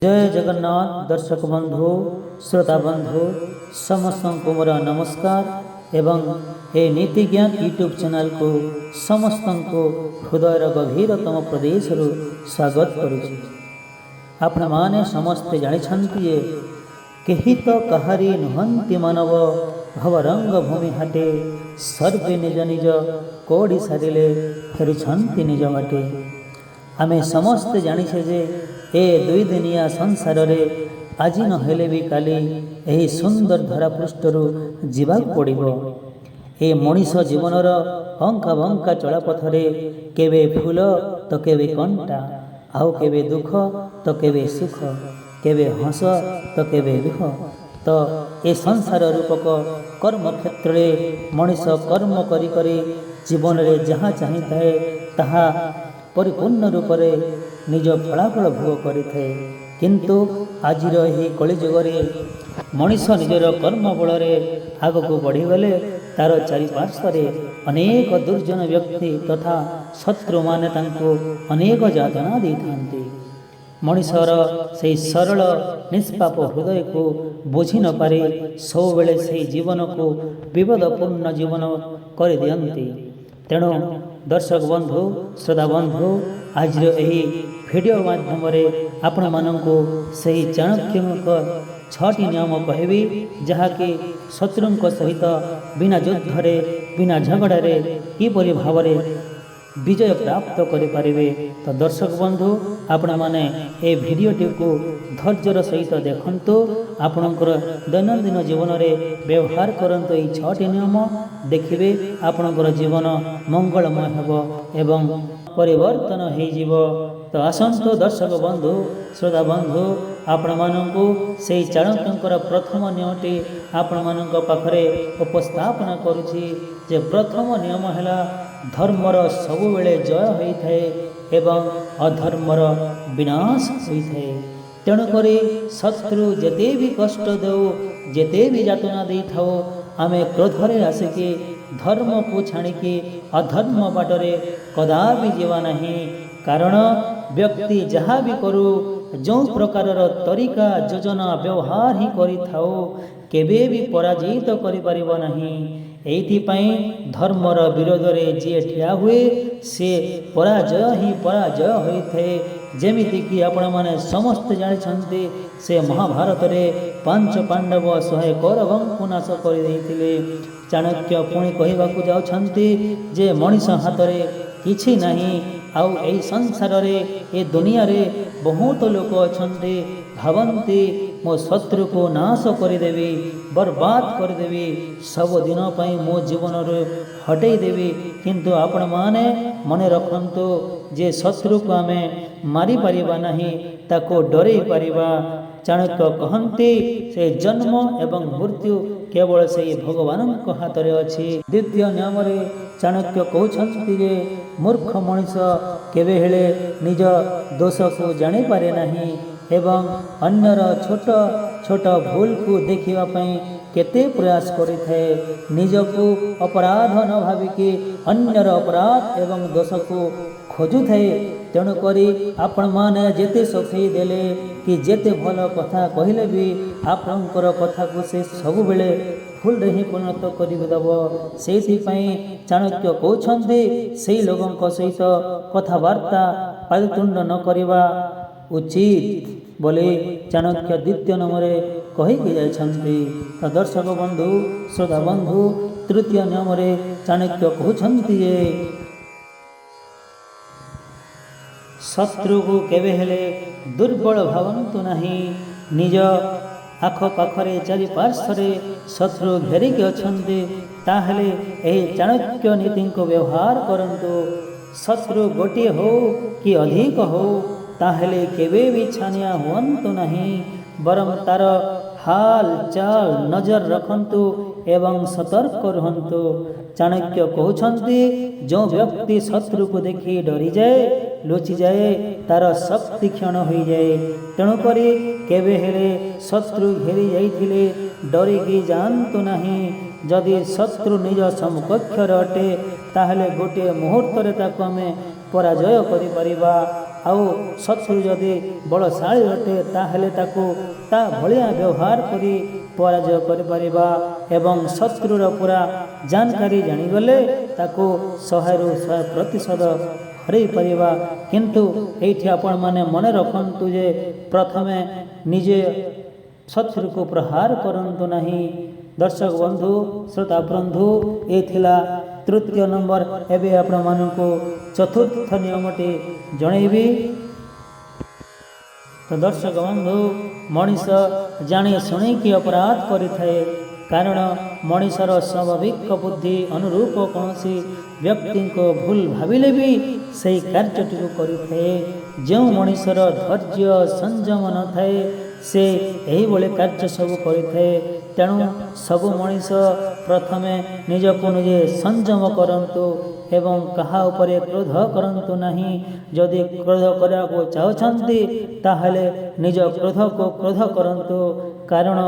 जय जगन्नाथ दर्शक बंधु श्रोता बंधु समस्त को मोर नमस्कार एवं ए नीति ज्ञान यूट्यूब चैनल को समस्त को हृदयर गभीरतम प्रदेश स्वागत करुछि। आपण माने समस्ते जानिछन्ति केही तो कहारी नुहंती मानव भवरंग भूमि हाटे सर्वे निज निज कोड़ी सारिले फेरुछन्ति निज बाटे। आमे समस्ते जानिछे जे ए दुई दिनिया संसार रे आज न हेले भी काली एही सुंदर धरा पृष्ठरू जीवाक पड़िबो। ए मनीष जीवनर अंका बंका चलापथरे केवे फूल तो केवे कंटा, आउ केवे दुख तो केवे सुख, केवे हस तो केवे दुख। तो ए संसार रूपक कर्म क्षेत्र रे मनीष कर्म करी करी जीवन रे जहाँ चाहिए ताहा परिपूर्ण रूप से निज फलाफल भोग करें। किंतु आजिर यही कलिजुगे मनीष निजर कर्म बल आग को बढ़ीगले तार चारिपार्श्वे अनेक दुर्जन व्यक्ति तथा शत्रु माने तांको अनेक यातना दे थांती। मनीषर से सरल निष्पाप हृदय को बुझी न पारे सब बेले से जीवन को विपदपूर्ण जीवन कर दियंती। तेणु दर्शक बंधु श्रोता बंधु आज यही भिडियो माध्यम आपण मानू से चाणक्य छटी नियम कहबी जहाँकि शत्रु सहित बिना युद्धरे बिना झगड़े किपरि भाव विजय प्राप्त करें। तो दर्शक बंधु आपण माने ए भिडियोटी को धैर्यर सहित देखंतु, आपणकर दैनंदिन जीवन में व्यवहार करंतु। ये 6टी नियम देखिए आपणकर जीवन मंगलमय हेबो एवं परिवर्तन हो जीव। तो आसंतु दर्शक बंधु श्रोता बंधु आपण मानू से चाणक्यंकर प्रथम नियमटी आपण मानक पाखरे उपस्थापन करुछि जे प्रथम नियम है धर्मर सबुबेले जय होता है एवं अधर्मर विनाश होता है। तेणुक शत्रु जेते भी कष्ट दो जेते भी यातना दे था आमे क्रोधरे आसिकी धर्म को छाणिकी अधर्म बाटरे कदापि जीवा नहीं। कारण व्यक्ति जहाँ भी करू जो प्रकार तरीका योजना व्यवहार ही करि थाओ केबे भी पराजित करि परिबो नहीं। एइथिपाई धर्मर विरोध रे जे ठिया हुए से पराजय ही पराजय होइथे। जेमिति कि आपण माने समस्त जानिछन्ते से महाभारत रे 5 पांडव 100 कौरवंकु नाश करि दैथिले। चाणक्य पुणी कहिबाकू जाउछन्ते जे मनीष हाथ रे किछि नहीं। आउ ए संसार रे ए दुनिया रे बहुत लोक अछन्ते भावन्ते मो शत्रु को नाश करदेवी बर्बाद करदेवी सब दिन पाई मो जीवन रे हटई देवी। किंतु आपण माने मने रखंतु जे शत्रु को आमे मारी परिबा नहीं ताको डरे परिबा। चाणक्य कहन्ति से जन्म एवं मृत्यु केवल से भगवान हाथ में अच्छी। द्वितीय नियम रे चाणक्य कहते जे मूर्ख मनीष केवे हेले निज दोष को जानी पारे नहीं एवं अन्यर छोट छोट भूल को देखिबा पई केते प्रयास करिथे। निजको अपराध न भाविकी अन्यर अपराध एवं दोष को खोजुथे। तेणुक आपण माने जेते सफेई देले कि जेते भल कथा कहले भी आपणकर कथा को से सब बेले फुल रे ही परिणत करदेव। से चाणक्य कहते से लोगों सहित कथबार्ता पादुतुंड न करवा उचित बोले चाणक्य द्वितीय नंबर कहीकि जाइछन्ति। तो दर्शक बंधु श्रोता बंधु तृतीय नियम रे चाणक्य कहते जे शत्रु को केवे हेले दुर्बल भावन्तु नहीं। निज आख पाखरे चारिपार्श्वे शत्रु घेरिकी अछन्ति ताहेले एही चाणक्य नीति को व्यवहार करंतु। शत्रु गोटे हो कि अधिक हो ताहेले केवे भी छानिया हुअन्तु नहीं, बरं तार हाल चाल नजर रखंतु एवं सतर्क रहंतु। चाणक्य कहते जो व्यक्ति शत्रु को देखी डरी जाए लुचि जाए तार शक्ति क्षण हो जाए। तेणुक केवे हेले शत्रु घेरी जाइथिले डरिकी जानतु नहीं। जदि शत्रु निज समकक्ष अटे ताहेले गोटे मुहूर्त रे ताको आमे पराजय करि परिबा। ଆଉ ଶତ୍ରୁ ଯଦି ବଳଶାଳୀ ଅଟେ ତାହେଲେ ତାକୁ ତା ଭଳିଆ ବ୍ୟବହାର କରି ପରାଜୟ କରିପାରିବା ଏବଂ ଶତ୍ରୁର ପୁରା ଜାନକାରୀ ଜାଣିଗଲେ ତାକୁ 100ରୁ 100% ହରାଇ ପାରିବା। କିନ୍ତୁ ଏଇଠି ଆପଣମାନେ ମନେ ରଖନ୍ତୁ ଯେ ପ୍ରଥମେ ନିଜେ ଶତ୍ରୁକୁ ପ୍ରହାର କରନ୍ତୁ ନାହିଁ। ଦର୍ଶକ ବନ୍ଧୁ ଶ୍ରୋତା ବନ୍ଧୁ ଏ ଥିଲା ତୃତୀୟ ନମ୍ବର। ଏବେ ଆପଣମାନଙ୍କୁ ଚତୁର୍ଥ ନିୟମଟି ଜଣେଇବି। ତ ଦର୍ଶକ ବନ୍ଧୁ ମଣିଷ ଜାଣି ଶୁଣିକି ଅପରାଧ କରିଥାଏ, କାରଣ ମଣିଷର ସ୍ୱାଭାବିକ ବୁଦ୍ଧି ଅନୁରୂପ କୌଣସି ବ୍ୟକ୍ତିଙ୍କ ଭୁଲ ଭାବିଲେ ବି ସେହି କାର୍ଯ୍ୟଟିକୁ କରିଥାଏ। ଯେଉଁ ମଣିଷର ଧୈର୍ଯ୍ୟ ସଂଯମ ନଥାଏ ସେ ଏହିଭଳି କାର୍ଯ୍ୟ ସବୁ କରିଥାଏ। ତେଣୁ ସବୁ ମଣିଷ ପ୍ରଥମେ ନିଜକୁ ନିଜେ ସଂଯମ କରନ୍ତୁ ଏବଂ କାହା ଉପରେ କ୍ରୋଧ କରନ୍ତୁ ନାହିଁ। ଯଦି କ୍ରୋଧ କରିବାକୁ ଚାହୁଁଛନ୍ତି ତାହେଲେ ନିଜ କ୍ରୋଧକୁ କ୍ରୋଧ କରନ୍ତୁ, କାରଣ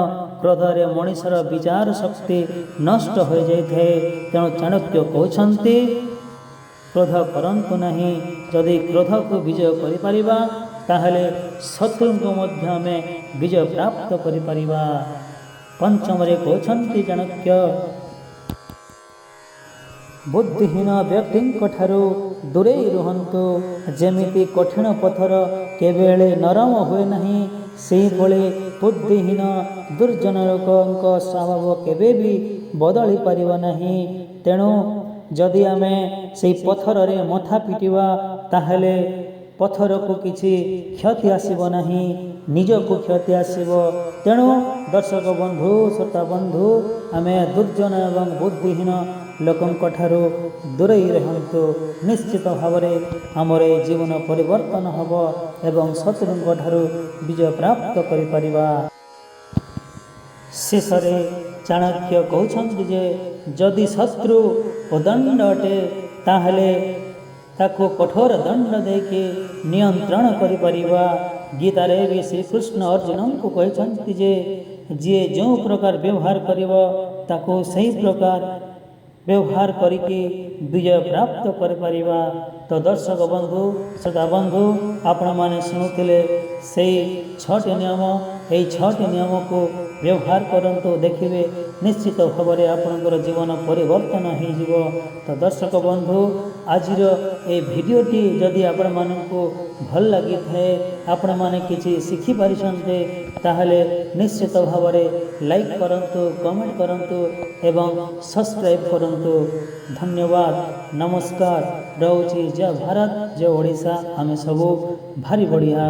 କ୍ରୋଧରେ ମଣିଷର ବିଚାର ଶକ୍ତି ନଷ୍ଟ ହୋଇଯାଇଥାଏ। ତେଣୁ ଚାଣକ୍ୟ କହୁଛନ୍ତି କ୍ରୋଧ କରନ୍ତୁ ନାହିଁ। ଯଦି କ୍ରୋଧକୁ ବିଜୟ କରିପାରିବା ତାହେଲେ ଶତ୍ରୁଙ୍କୁ ମଧ୍ୟ ଆମେ ବିଜୟ ପ୍ରାପ୍ତ କରିପାରିବା। ପଞ୍ଚମରେ କହୁଛନ୍ତି ଚାଣକ୍ୟ ବୁଦ୍ଧିହୀନ ବ୍ୟକ୍ତିଙ୍କ ଠାରୁ ଦୂରେଇ ରୁହନ୍ତୁ। ଯେମିତି କଠିନ ପଥର କେବେହେଲେ ନରମ ହୁଏ ନାହିଁ, ସେହିଭଳି ବୁଦ୍ଧିହୀନ ଦୁର୍ଜନ ଲୋକଙ୍କ ସ୍ୱଭାବ କେବେ ବି ବଦଳି ପାରିବ ନାହିଁ। ତେଣୁ ଯଦି ଆମେ ସେହି ପଥରରେ ମଥା ପିଟିବା ତାହେଲେ ପଥରକୁ କିଛି କ୍ଷତି ଆସିବ ନାହିଁ, ନିଜକୁ କ୍ଷତି ଆସିବ। ତେଣୁ ଦର୍ଶକ ବନ୍ଧୁ ଶ୍ରୋତା ବନ୍ଧୁ ଆମେ ଦୁର୍ଜନ ଏବଂ ବୁଦ୍ଧିହୀନ ଲୋକଙ୍କ ଠାରୁ ଦୂରେଇ ରହନ୍ତୁ। ନିଶ୍ଚିତ ଭାବରେ ଆମର ଏ ଜୀବନ ପରିବର୍ତ୍ତନ ହେବ ଏବଂ ଶତ୍ରୁଙ୍କ ଠାରୁ ବିଜୟ ପ୍ରାପ୍ତ କରିପାରିବା। ଶେଷରେ ଚାଣକ୍ୟ କହୁଛନ୍ତି ଯେ ଯଦି ଶତ୍ରୁ ଉଦଣ୍ଡ ଅଟେ ତାହେଲେ ତାକୁ କଠୋର ଦଣ୍ଡ ଦେଇକି ନିୟନ୍ତ୍ରଣ କରିପାରିବା। ଗୀତାରେ ବି ଶ୍ରୀକୃଷ୍ଣ ଅର୍ଜୁନଙ୍କୁ କହିଛନ୍ତି ଯେ ଯିଏ ଯେଉଁ ପ୍ରକାର ବ୍ୟବହାର କରିବ ତାକୁ ସେହି ପ୍ରକାର ବ୍ୟବହାର କରିକି ବିଜୟ ପ୍ରାପ୍ତ କରିପାରିବା। ତ ଦର୍ଶକ ବନ୍ଧୁ ଶ୍ରୋତା ବନ୍ଧୁ ଆପଣମାନେ ଶୁଣୁଥିଲେ ସେଇ 6ଟି ନିୟମ। ଏହି 6ଟି ନିୟମକୁ ବ୍ୟବହାର କରନ୍ତୁ, ଦେଖିବେ ନିଶ୍ଚିତ ଭାବରେ ଆପଣଙ୍କର ଜୀବନ ପରିବର୍ତ୍ତନ ହୋଇଯିବ। ତ ଦର୍ଶକ ବନ୍ଧୁ ଆଜିର ଏହି ଭିଡ଼ିଓଟି ଯଦି ଆପଣମାନଙ୍କୁ ଭଲ ଲାଗିଥାଏ, ଆପଣମାନେ କିଛି ଶିଖିପାରିଛନ୍ତି ତାହେଲେ ନିଶ୍ଚିତ ଭାବରେ ଲାଇକ୍ କରନ୍ତୁ, କମେଣ୍ଟ କରନ୍ତୁ ଏବଂ ସବସ୍କ୍ରାଇବ୍ କରନ୍ତୁ। ଧନ୍ୟବାଦ, ନମସ୍କାର ରହୁଛି। ଜୟ ଭାରତ, ଜୟ ଓଡ଼ିଶା, ଆମେ ସବୁ ଭାରି ବଢ଼ିଆ।